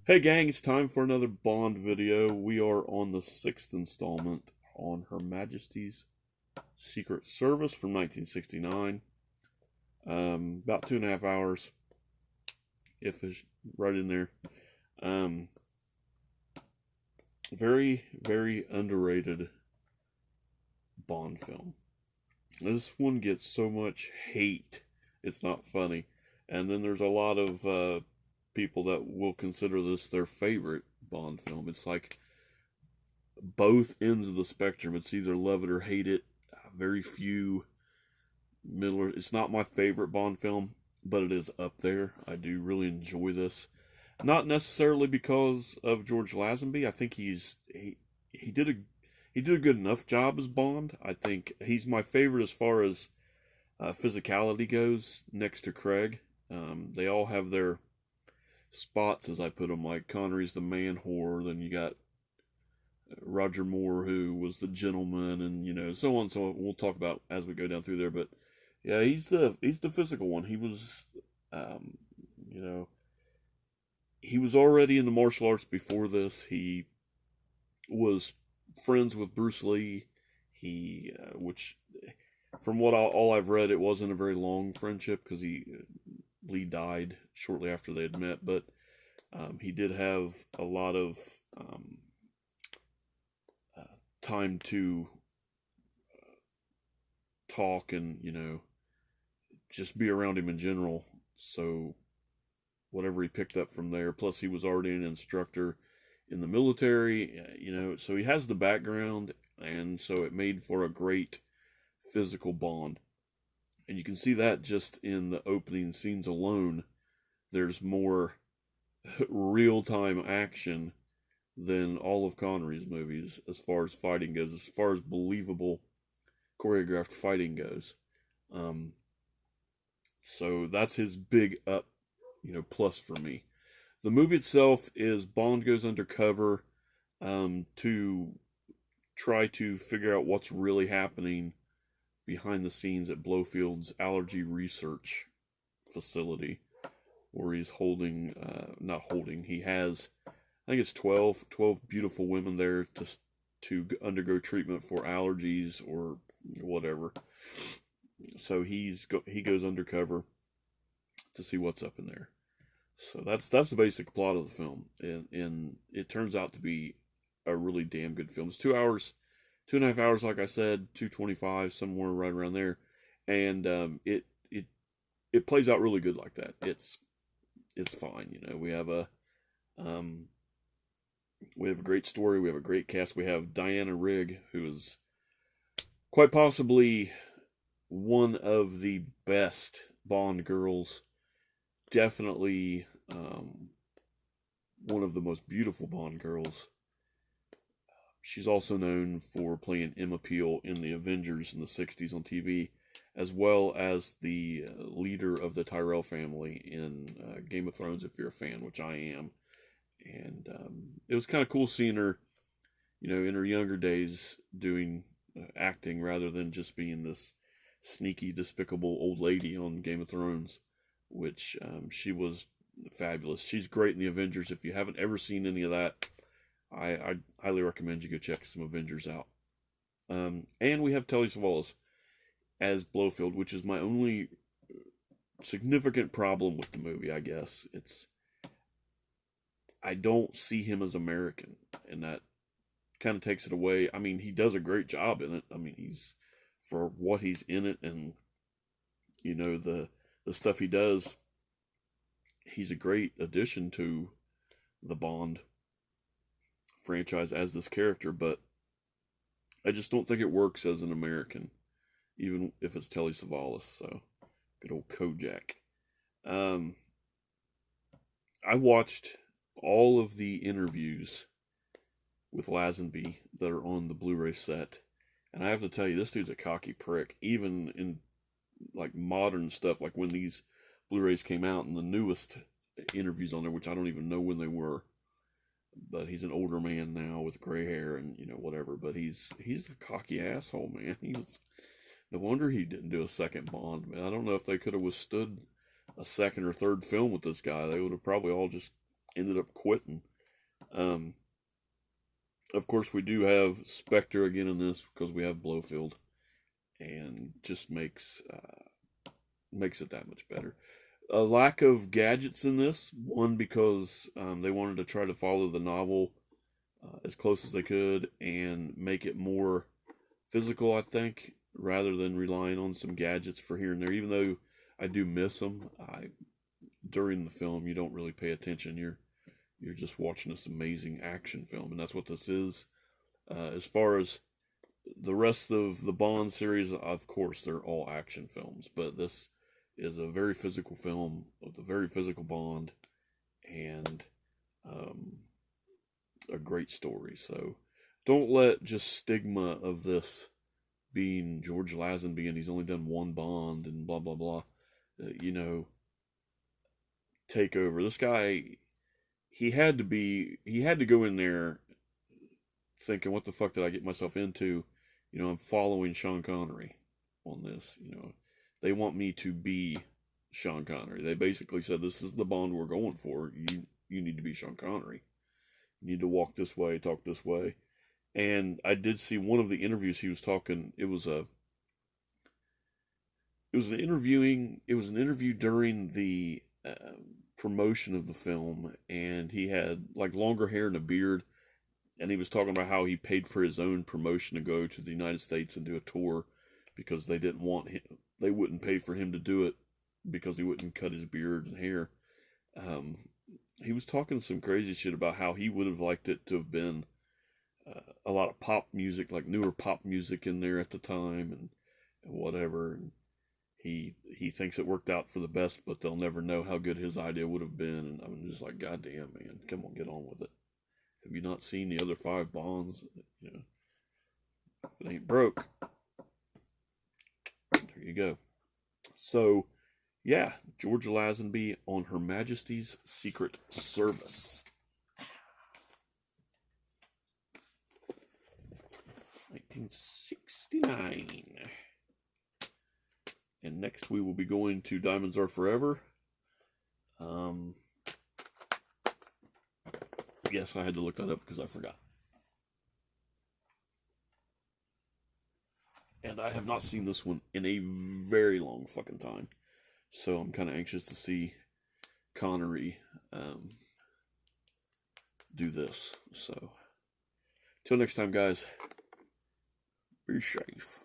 Hey gang, it's time for another Bond video. We are on the 6th installment on Her Majesty's Secret Service from 1969. About 2.5 hours, if it's right in there. Um, very, very underrated Bond film. This one gets so much hate, it's not funny. And then there's a lot of people that will consider this their favorite Bond film. It's like both ends of the spectrum. It's either love it or hate it. Very few middle. It's not my favorite Bond film, but it is up there. I do really enjoy this. Not necessarily because of George Lazenby. I think he did a good enough job as Bond. I think he's my favorite as far as physicality goes, next to Craig. They all have their spots, as I put them. Like Connery's the man whore, then you got Roger Moore, who was the gentleman, and so on. So we'll talk about as we go down through there. But yeah, he's the physical one. He was, you know, he was already in the martial arts before this. He was friends with Bruce Lee. Which from what all I've read, it wasn't a very long friendship because Lee died shortly after they had met, but he did have a lot of time to talk and just be around him in general. So whatever he picked up from there, plus he was already an instructor in the military, so he has the background, and so it made for a great physical Bond. And you can see that just in the opening scenes alone. There's more real-time action than all of Connery's movies as far as fighting goes, as far as believable choreographed fighting goes. So that's his big up, plus for me. The movie itself is Bond goes undercover to try to figure out what's really happening behind the scenes at Blofield's allergy research facility, where he's he has, I think it's 12 beautiful women there to undergo treatment for allergies or whatever. So he goes undercover to see what's up in there. So that's the basic plot of the film, and it turns out to be a really damn good film. It's 2 hours. 2.5 hours, like I said, 225, somewhere right around there, and it plays out really good like that. It's fine. We have a great story. We have a great cast. We have Diana Rigg, who is quite possibly one of the best Bond girls. Definitely one of the most beautiful Bond girls. She's also known for playing Emma Peel in the Avengers in the 60s on TV, as well as the leader of the Tyrell family in Game of Thrones, if you're a fan, which I am. And it was kind of cool seeing her, in her younger days doing acting rather than just being this sneaky, despicable old lady on Game of Thrones, which she was fabulous. She's great in the Avengers. If you haven't ever seen any of that, I highly recommend you go check some Avengers out. And we have Telly Savalas as Blofeld, which is my only significant problem with the movie, I guess. I don't see him as American, and that kind of takes it away. I mean, he does a great job in it. I mean, for what he's in it, and the stuff he does, he's a great addition to the Bond franchise as this character, but I just don't think it works as an American, even if it's Telly Savalas. So good old Kojak. I watched all of the interviews with Lazenby that are on the Blu-ray set, and I have to tell you, this dude's a cocky prick. Even in like modern stuff, like when these Blu-rays came out, and the newest interviews on there, which I don't even know when they were. But he's an older man now with gray hair and whatever. But he's a cocky asshole, man. No wonder he didn't do a second Bond, man. I don't know if they could have withstood a second or third film with this guy. They would have probably all just ended up quitting. Of course, we do have Spectre again in this because we have Blofeld, and just makes it that much better. A lack of gadgets in this. One, because they wanted to try to follow the novel as close as they could and make it more physical, I think, rather than relying on some gadgets for here and there. Even though I do miss them, during the film you don't really pay attention. You're just watching this amazing action film, and that's what this is. As far as the rest of the Bond series, of course, they're all action films, but this is a very physical film with a very physical Bond, and a great story. So don't let just stigma of this being George Lazenby and he's only done one Bond and blah blah blah, take over. This guy, he had to go in there thinking, what the fuck did I get myself into? I'm following Sean Connery on this. They want me to be Sean Connery. They basically said, this is the Bond we're going for. You need to be Sean Connery. You need to walk this way, talk this way. And I did see one of the interviews he was talking. It was an interview during the promotion of the film, and he had like longer hair and a beard, and he was talking about how he paid for his own promotion to go to the United States and do a tour because they didn't want him. They wouldn't pay for him to do it because he wouldn't cut his beard and hair. He was talking some crazy shit about how he would have liked it to have been a lot of pop music, like newer pop music in there at the time, and whatever. And he thinks it worked out for the best, but they'll never know how good his idea would have been. And I'm just like, goddamn, man, come on, get on with it. Have you not seen the other 5 Bonds? If it ain't broke, there you go. So, yeah, George Lazenby on Her Majesty's Secret Service. 1969. And next we will be going to Diamonds Are Forever. Yes, I had to look that up because I forgot. And I have not seen this one in a very long fucking time. So I'm kind of anxious to see Connery do this. So, till next time, guys, be safe.